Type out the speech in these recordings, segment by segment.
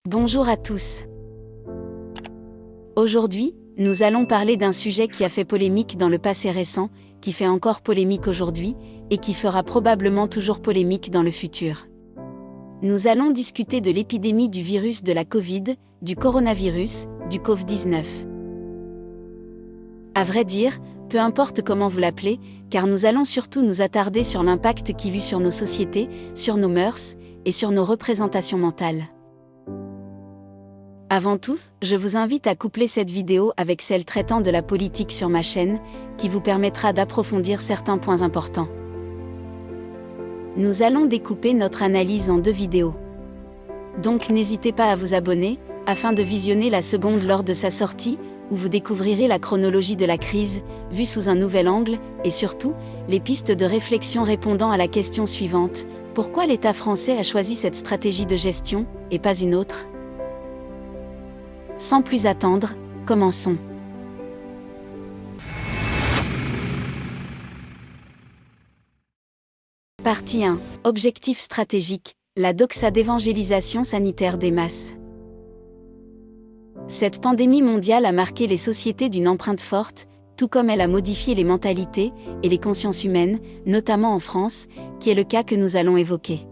Bonjour à tous. Aujourd'hui, nous allons parler d'un sujet qui a fait polémique dans le passé récent, qui fait encore polémique aujourd'hui, et qui fera probablement toujours polémique dans le futur. Nous allons discuter de l'épidémie du virus de la Covid, du coronavirus, du Covid-19. À vrai dire, peu importe comment vous l'appelez, car nous allons surtout nous attarder sur l'impact qu'il eut sur nos sociétés, sur nos mœurs, et sur nos représentations mentales. Avant tout, je vous invite à coupler cette vidéo avec celle traitant de la politique sur ma chaîne, qui vous permettra d'approfondir certains points importants. Nous allons découper notre analyse en 2 vidéos. Donc n'hésitez pas à vous abonner, afin de visionner la seconde lors de sa sortie, où vous découvrirez la chronologie de la crise, vue sous un nouvel angle, et surtout, les pistes de réflexion répondant à la question suivante: pourquoi l'État français a choisi cette stratégie de gestion, et pas une autre ? Sans plus attendre, commençons. Partie 1. Objectif stratégique, la doxa d'évangélisation sanitaire des masses. Cette pandémie mondiale a marqué les sociétés d'une empreinte forte, tout comme elle a modifié les mentalités et les consciences humaines, notamment en France, qui est le cas que nous allons évoquer.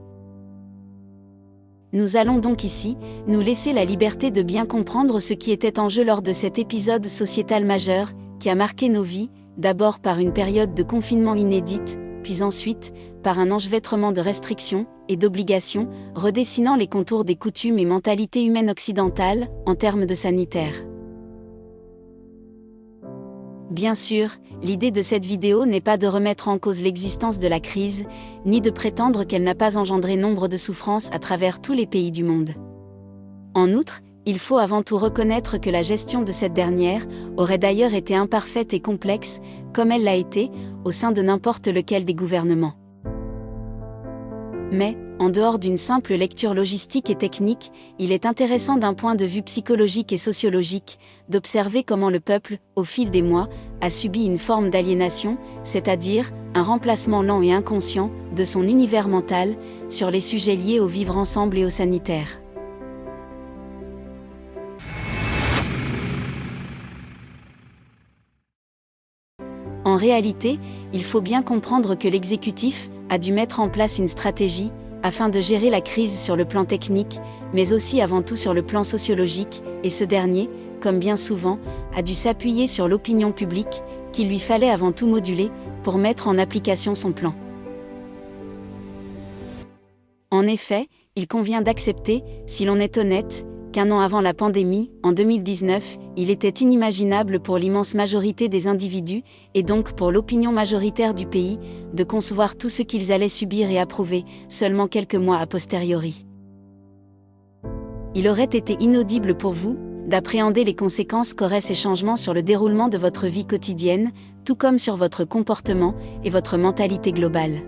Nous allons donc ici, nous laisser la liberté de bien comprendre ce qui était en jeu lors de cet épisode sociétal majeur, qui a marqué nos vies, d'abord par une période de confinement inédite, puis ensuite, par un enchevêtrement de restrictions et d'obligations, redessinant les contours des coutumes et mentalités humaines occidentales, en termes de sanitaire. Bien sûr, l'idée de cette vidéo n'est pas de remettre en cause l'existence de la crise, ni de prétendre qu'elle n'a pas engendré nombre de souffrances à travers tous les pays du monde. En outre, il faut avant tout reconnaître que la gestion de cette dernière aurait d'ailleurs été imparfaite et complexe, comme elle l'a été, au sein de n'importe lequel des gouvernements. Mais, en dehors d'une simple lecture logistique et technique, il est intéressant d'un point de vue psychologique et sociologique, d'observer comment le peuple, au fil des mois, a subi une forme d'aliénation, c'est-à-dire un remplacement lent et inconscient de son univers mental, sur les sujets liés au vivre ensemble et au sanitaire. En réalité, il faut bien comprendre que l'exécutif a dû mettre en place une stratégie, afin de gérer la crise sur le plan technique, mais aussi avant tout sur le plan sociologique, et ce dernier, comme bien souvent, a dû s'appuyer sur l'opinion publique, qu'il lui fallait avant tout moduler, pour mettre en application son plan. En effet, il convient d'accepter, si l'on est honnête, qu'un an avant la pandémie, en 2019, il était inimaginable pour l'immense majorité des individus, et donc pour l'opinion majoritaire du pays, de concevoir tout ce qu'ils allaient subir et approuver, seulement quelques mois a posteriori. Il aurait été inaudible pour vous, d'appréhender les conséquences qu'auraient ces changements sur le déroulement de votre vie quotidienne, tout comme sur votre comportement et votre mentalité globale.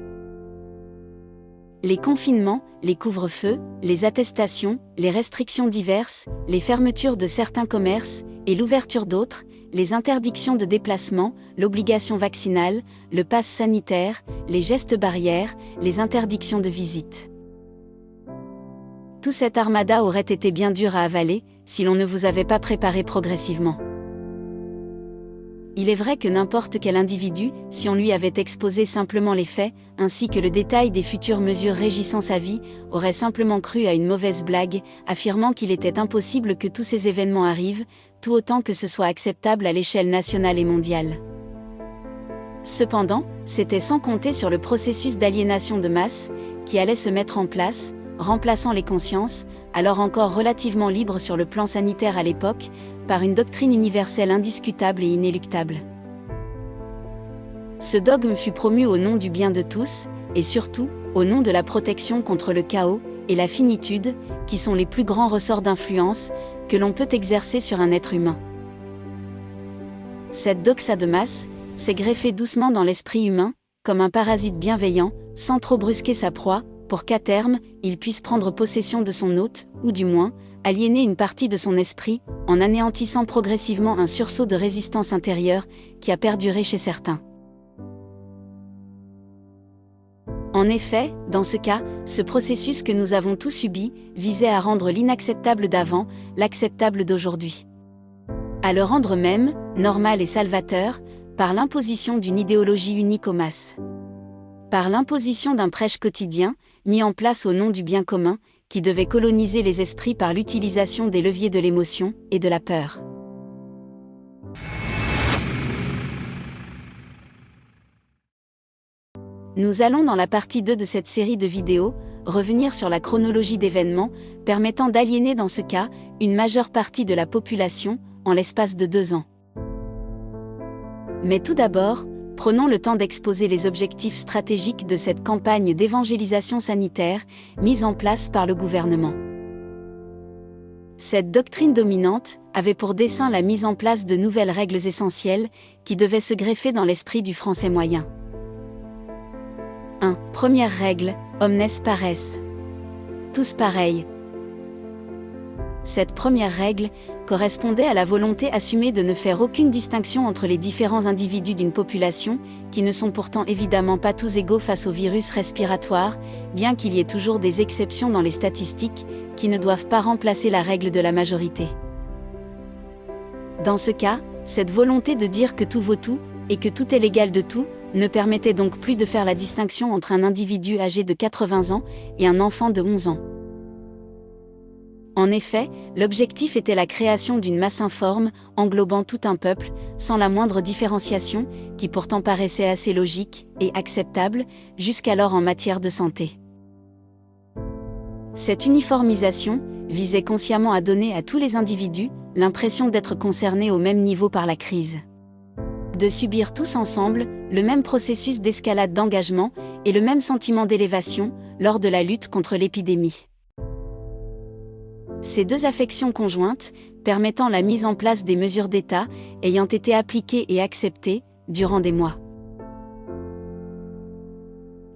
Les confinements, les couvre-feux, les attestations, les restrictions diverses, les fermetures de certains commerces et l'ouverture d'autres, les interdictions de déplacement, l'obligation vaccinale, le pass sanitaire, les gestes barrières, les interdictions de visite. Tout cet armada aurait été bien dur à avaler, si l'on ne vous avait pas préparé progressivement. Il est vrai que n'importe quel individu, si on lui avait exposé simplement les faits, ainsi que le détail des futures mesures régissant sa vie, aurait simplement cru à une mauvaise blague, affirmant qu'il était impossible que tous ces événements arrivent, tout autant que ce soit acceptable à l'échelle nationale et mondiale. Cependant, c'était sans compter sur le processus d'aliénation de masse, qui allait se mettre en place, remplaçant les consciences, alors encore relativement libres sur le plan sanitaire à l'époque, par une doctrine universelle indiscutable et inéluctable. Ce dogme fut promu au nom du bien de tous, et surtout, au nom de la protection contre le chaos et la finitude, qui sont les plus grands ressorts d'influence que l'on peut exercer sur un être humain. Cette doxa de masse s'est greffée doucement dans l'esprit humain, comme un parasite bienveillant, sans trop brusquer sa proie, pour qu'à terme, il puisse prendre possession de son hôte, ou du moins, aliéner une partie de son esprit, en anéantissant progressivement un sursaut de résistance intérieure, qui a perduré chez certains. En effet, dans ce cas, ce processus que nous avons tous subi, visait à rendre l'inacceptable d'avant, l'acceptable d'aujourd'hui. À le rendre même, normal et salvateur, par l'imposition d'une idéologie unique aux masses. Par l'imposition d'un prêche quotidien, mis en place au nom du bien commun, qui devait coloniser les esprits par l'utilisation des leviers de l'émotion et de la peur. Nous allons dans la partie 2 de cette série de vidéos, revenir sur la chronologie d'événements, permettant d'aliéner dans ce cas, une majeure partie de la population, en l'espace de 2 ans. Mais tout d'abord, prenons le temps d'exposer les objectifs stratégiques de cette campagne d'évangélisation sanitaire, mise en place par le gouvernement. Cette doctrine dominante avait pour dessein la mise en place de nouvelles règles essentielles, qui devaient se greffer dans l'esprit du français moyen. 1. Première règle, omnes pares. Tous pareils. Cette première règle correspondait à la volonté assumée de ne faire aucune distinction entre les différents individus d'une population, qui ne sont pourtant évidemment pas tous égaux face au virus respiratoire, bien qu'il y ait toujours des exceptions dans les statistiques, qui ne doivent pas remplacer la règle de la majorité. Dans ce cas, cette volonté de dire que tout vaut tout, et que tout est l'égal de tout, ne permettait donc plus de faire la distinction entre un individu âgé de 80 ans et un enfant de 11 ans. En effet, l'objectif était la création d'une masse informe, englobant tout un peuple, sans la moindre différenciation, qui pourtant paraissait assez logique et acceptable, jusqu'alors en matière de santé. Cette uniformisation visait consciemment à donner à tous les individus l'impression d'être concernés au même niveau par la crise. De subir tous ensemble le même processus d'escalade d'engagement et le même sentiment d'élévation lors de la lutte contre l'épidémie. Ces deux affections conjointes, permettant la mise en place des mesures d'État, ayant été appliquées et acceptées durant des mois.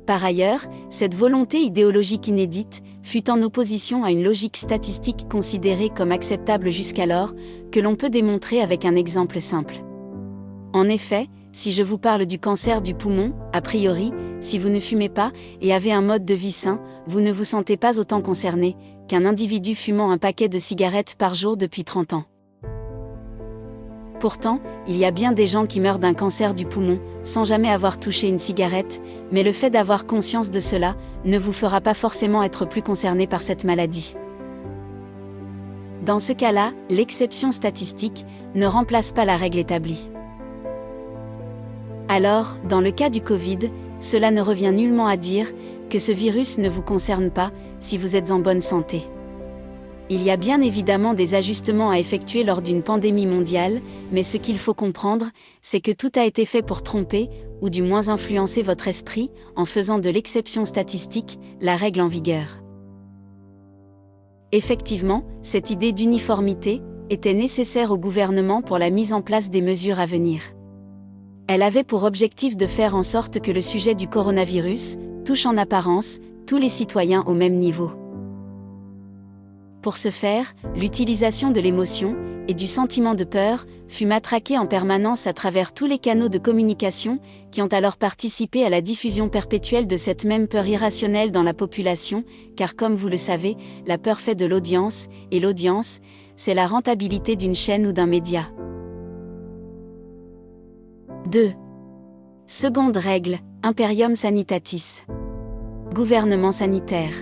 Par ailleurs, cette volonté idéologique inédite fut en opposition à une logique statistique considérée comme acceptable jusqu'alors, que l'on peut démontrer avec un exemple simple. En effet, si je vous parle du cancer du poumon, a priori, si vous ne fumez pas et avez un mode de vie sain, vous ne vous sentez pas autant concerné qu'un individu fumant un paquet de cigarettes par jour depuis 30 ans. Pourtant, il y a bien des gens qui meurent d'un cancer du poumon, sans jamais avoir touché une cigarette, mais le fait d'avoir conscience de cela ne vous fera pas forcément être plus concerné par cette maladie. Dans ce cas-là, l'exception statistique ne remplace pas la règle établie. Alors, dans le cas du Covid, cela ne revient nullement à dire que ce virus ne vous concerne pas si vous êtes en bonne santé. Il y a bien évidemment des ajustements à effectuer lors d'une pandémie mondiale, mais ce qu'il faut comprendre, c'est que tout a été fait pour tromper, ou du moins influencer votre esprit, en faisant de l'exception statistique la règle en vigueur. Effectivement, cette idée d'uniformité était nécessaire au gouvernement pour la mise en place des mesures à venir. Elle avait pour objectif de faire en sorte que le sujet du coronavirus touche en apparence tous les citoyens au même niveau. Pour ce faire, l'utilisation de l'émotion et du sentiment de peur fut matraquée en permanence à travers tous les canaux de communication qui ont alors participé à la diffusion perpétuelle de cette même peur irrationnelle dans la population, car comme vous le savez, la peur fait de l'audience, et l'audience, c'est la rentabilité d'une chaîne ou d'un média. 2. Seconde règle, Imperium Sanitatis. Gouvernement sanitaire.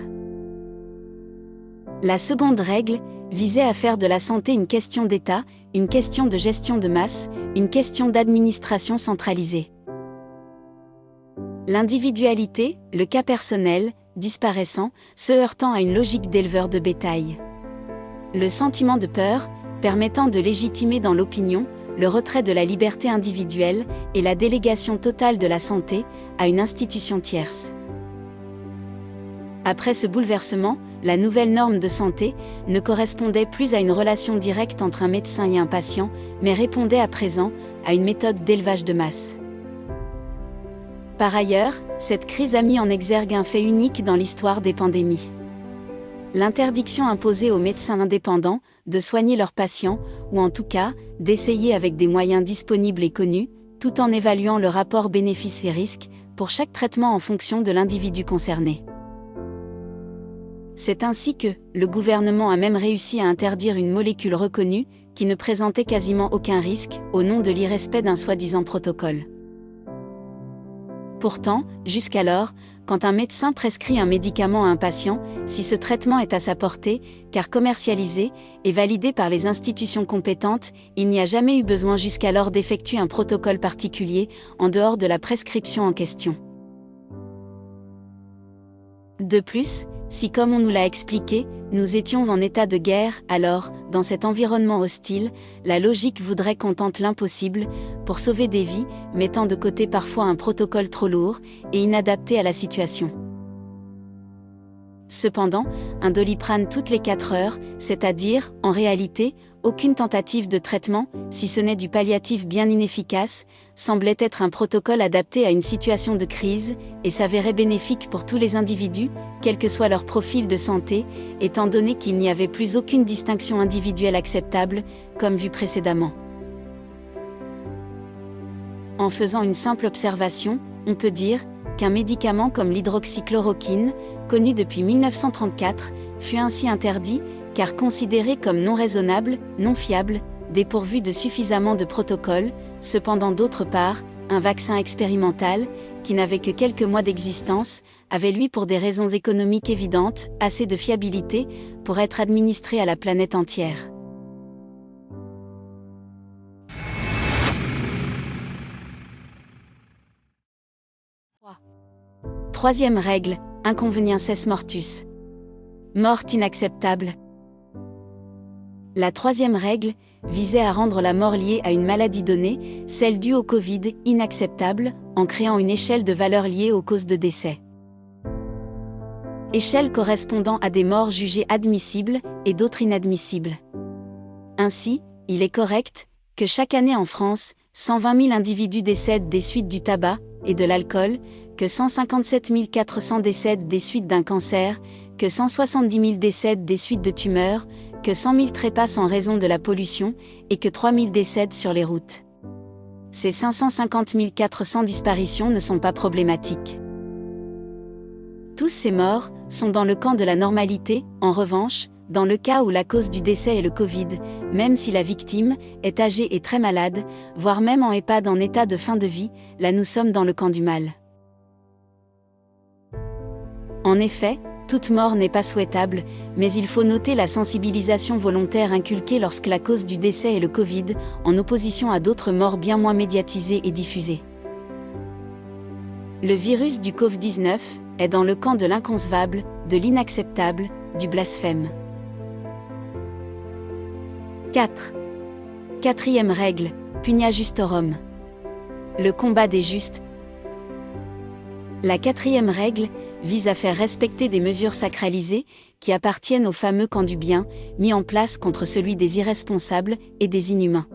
La seconde règle visait à faire de la santé une question d'État, une question de gestion de masse, une question d'administration centralisée. L'individualité, le cas personnel, disparaissant, se heurtant à une logique d'éleveur de bétail. Le sentiment de peur, permettant de légitimer dans l'opinion, le retrait de la liberté individuelle et la délégation totale de la santé à une institution tierce. Après ce bouleversement, la nouvelle norme de santé ne correspondait plus à une relation directe entre un médecin et un patient, mais répondait à présent à une méthode d'élevage de masse. Par ailleurs, cette crise a mis en exergue un fait unique dans l'histoire des pandémies. L'interdiction imposée aux médecins indépendants de soigner leurs patients, ou en tout cas, d'essayer avec des moyens disponibles et connus, tout en évaluant le rapport bénéfice et risque, pour chaque traitement en fonction de l'individu concerné. C'est ainsi que le gouvernement a même réussi à interdire une molécule reconnue, qui ne présentait quasiment aucun risque, au nom de l'irrespect d'un soi-disant protocole. Pourtant, jusqu'alors, quand un médecin prescrit un médicament à un patient, si ce traitement est à sa portée, car commercialisé et validé par les institutions compétentes, il n'y a jamais eu besoin jusqu'alors d'effectuer un protocole particulier, en dehors de la prescription en question. De plus, si comme on nous l'a expliqué, nous étions en état de guerre, alors, dans cet environnement hostile, la logique voudrait qu'on tente l'impossible, pour sauver des vies, mettant de côté parfois un protocole trop lourd, et inadapté à la situation. Cependant, un Doliprane toutes les 4 heures, c'est-à-dire, en réalité, aucune tentative de traitement, si ce n'est du palliatif bien inefficace, semblait être un protocole adapté à une situation de crise, et s'avérait bénéfique pour tous les individus, quel que soit leur profil de santé, étant donné qu'il n'y avait plus aucune distinction individuelle acceptable, comme vu précédemment. En faisant une simple observation, on peut dire qu'un médicament comme l'hydroxychloroquine, connu depuis 1934, fut ainsi interdit, car considéré comme non raisonnable, non fiable, dépourvu de suffisamment de protocoles. Cependant d'autre part, un vaccin expérimental, qui n'avait que quelques mois d'existence, avait lui pour des raisons économiques évidentes, assez de fiabilité, pour être administré à la planète entière. Troisième règle, inconveniences mortus. Mort inacceptable. La troisième règle visait à rendre la mort liée à une maladie donnée, celle due au Covid, inacceptable, en créant une échelle de valeur liée aux causes de décès. Échelle correspondant à des morts jugées admissibles et d'autres inadmissibles. Ainsi, il est correct que chaque année en France, 120 000 individus décèdent des suites du tabac et de l'alcool, que 157 400 décèdent des suites d'un cancer, que 170 000 décèdent des suites de tumeurs, que 100 000 trépassent en raison de la pollution, et que 3 000 décèdent sur les routes. Ces 550 400 disparitions ne sont pas problématiques. Tous ces morts sont dans le camp de la normalité. En revanche, dans le cas où la cause du décès est le Covid, même si la victime est âgée et très malade, voire même en EHPAD en état de fin de vie, là nous sommes dans le camp du mal. En effet, toute mort n'est pas souhaitable, mais il faut noter la sensibilisation volontaire inculquée lorsque la cause du décès est le Covid, en opposition à d'autres morts bien moins médiatisées et diffusées. Le virus du Covid-19 est dans le camp de l'inconcevable, de l'inacceptable, du blasphème. 4. Quatrième règle, Pugna Justorum. Le combat des justes. La quatrième règle vise à faire respecter des mesures sacralisées qui appartiennent au fameux camp du bien, mis en place contre celui des irresponsables et des inhumains.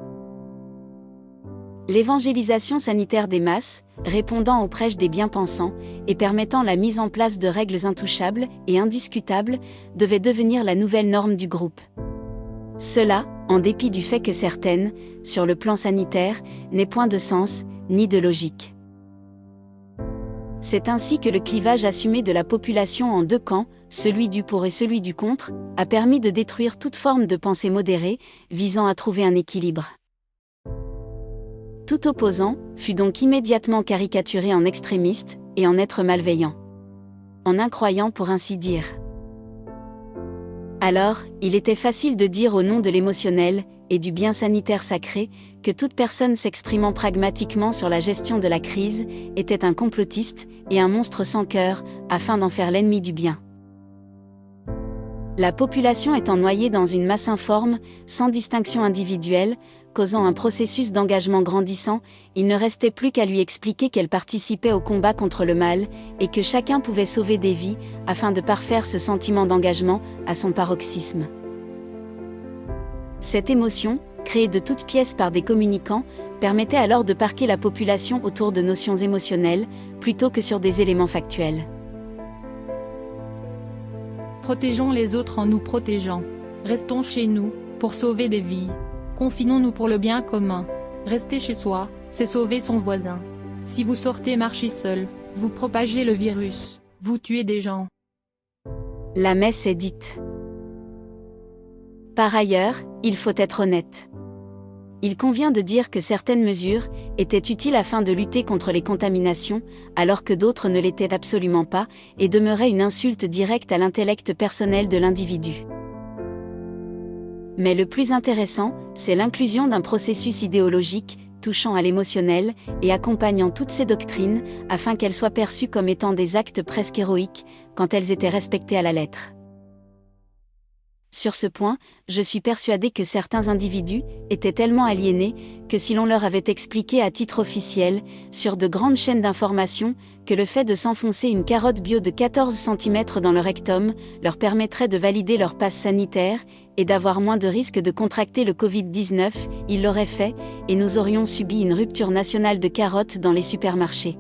L'évangélisation sanitaire des masses, répondant aux prêches des bien-pensants et permettant la mise en place de règles intouchables et indiscutables, devait devenir la nouvelle norme du groupe. Cela, en dépit du fait que certaines, sur le plan sanitaire, n'aient point de sens, ni de logique. C'est ainsi que le clivage assumé de la population en deux camps, celui du pour et celui du contre, a permis de détruire toute forme de pensée modérée, visant à trouver un équilibre. Tout opposant fut donc immédiatement caricaturé en extrémiste et en être malveillant. En incroyant pour ainsi dire. Alors, il était facile de dire au nom de l'émotionnel et du bien sanitaire sacré, que toute personne s'exprimant pragmatiquement sur la gestion de la crise était un complotiste et un monstre sans cœur, afin d'en faire l'ennemi du bien. La population étant noyée dans une masse informe, sans distinction individuelle, causant un processus d'engagement grandissant, il ne restait plus qu'à lui expliquer qu'elle participait au combat contre le mal, et que chacun pouvait sauver des vies, afin de parfaire ce sentiment d'engagement à son paroxysme. Cette émotion, créée de toutes pièces par des communicants, permettait alors de parquer la population autour de notions émotionnelles, plutôt que sur des éléments factuels. Protégeons les autres en nous protégeant. Restons chez nous, pour sauver des vies. Confinons-nous pour le bien commun. Rester chez soi, c'est sauver son voisin. Si vous sortez, marchez seul. Vous propagez le virus, vous tuez des gens. La messe est dite. Par ailleurs, il faut être honnête. Il convient de dire que certaines mesures étaient utiles afin de lutter contre les contaminations, alors que d'autres ne l'étaient absolument pas, et demeuraient une insulte directe à l'intellect personnel de l'individu. Mais le plus intéressant, c'est l'inclusion d'un processus idéologique, touchant à l'émotionnel, et accompagnant toutes ces doctrines, afin qu'elles soient perçues comme étant des actes presque héroïques, quand elles étaient respectées à la lettre. Sur ce point, je suis persuadé que certains individus étaient tellement aliénés que si l'on leur avait expliqué à titre officiel, sur de grandes chaînes d'information, que le fait de s'enfoncer une carotte bio de 14 cm dans leur rectum leur permettrait de valider leur passe sanitaire et d'avoir moins de risques de contracter le Covid-19, ils l'auraient fait, et nous aurions subi une rupture nationale de carottes dans les supermarchés.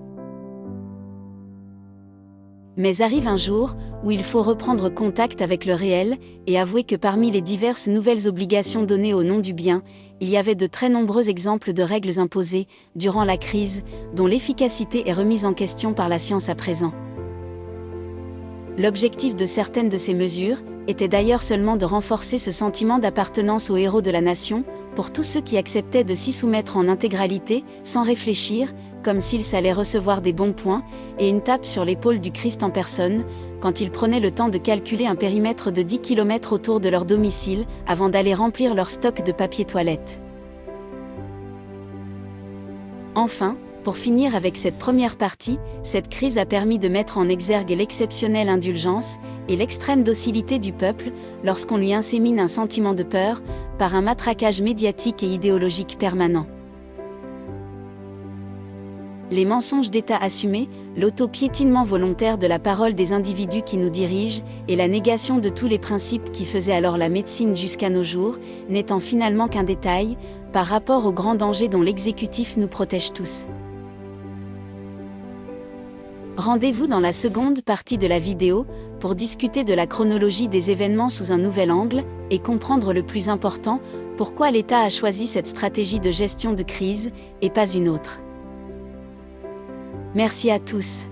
Mais arrive un jour où il faut reprendre contact avec le réel et avouer que parmi les diverses nouvelles obligations données au nom du bien, il y avait de très nombreux exemples de règles imposées durant la crise, dont l'efficacité est remise en question par la science à présent. L'objectif de certaines de ces mesures était d'ailleurs seulement de renforcer ce sentiment d'appartenance aux héros de la nation, pour tous ceux qui acceptaient de s'y soumettre en intégralité, sans réfléchir, comme s'ils allaient recevoir des bons points, et une tape sur l'épaule du Christ en personne, quand ils prenaient le temps de calculer un périmètre de 10 km autour de leur domicile, avant d'aller remplir leur stock de papier toilette. Enfin, pour finir avec cette première partie, cette crise a permis de mettre en exergue l'exceptionnelle indulgence et l'extrême docilité du peuple lorsqu'on lui insémine un sentiment de peur, par un matraquage médiatique et idéologique permanent. Les mensonges d'État assumés, l'auto-piétinement volontaire de la parole des individus qui nous dirigent, et la négation de tous les principes qui faisaient alors la médecine jusqu'à nos jours, n'étant finalement qu'un détail, par rapport au grand danger dont l'exécutif nous protège tous. Rendez-vous dans la seconde partie de la vidéo, pour discuter de la chronologie des événements sous un nouvel angle, et comprendre le plus important, pourquoi l'État a choisi cette stratégie de gestion de crise, et pas une autre. Merci à tous.